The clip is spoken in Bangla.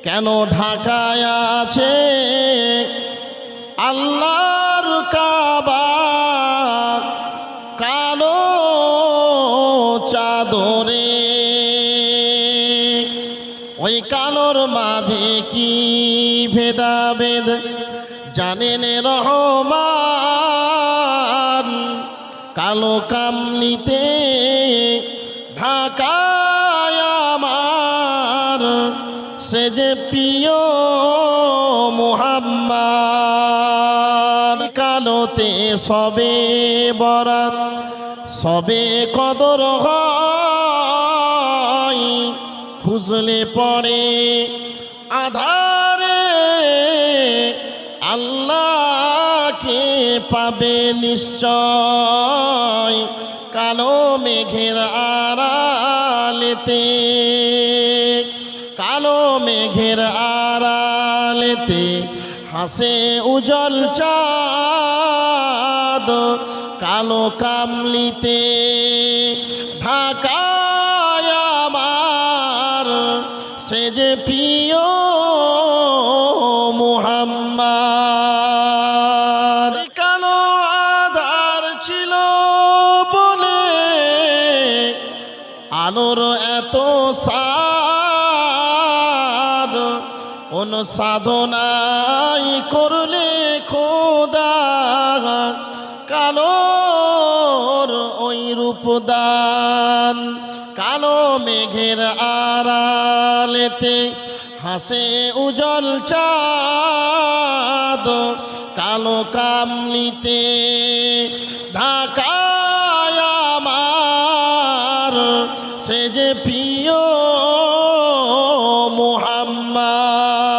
কেন ঢাকায় আছে আল্লাহর কাবা কালো চাদরে? ওই কালোর মাঝে কি ভেদাভেদ জানেন রহমান? কালো কামলিতে ঢাকায় আমার সে যে প্রিয় মুহাম্মদ। কালোতে সবে বরাত সবে কদর হয়, খুঁজলে পড়ে আধারে আল্লাহকে পাবে নিশ্চয়। কালো মেঘের আড়ালেতে, কালো মেঘের আড়ালেতে হাসে উজ্জ্বল চাঁদ। কালো কামলিতে ঢাকায় আমার সে যে প্রিয় মুহাম্মদ। কালো আধার ছিল বলে আলোর এত সাদ, অনুসাধনাই করলে খোদা কালোর ওই রূপদান। কালো মেঘের আড়ালেতে হাসে উজ্জ্বল চাঁদ। কালো কামলিতে ঢাকায় আমার সে যে প্রিয় মুহাম্মদ।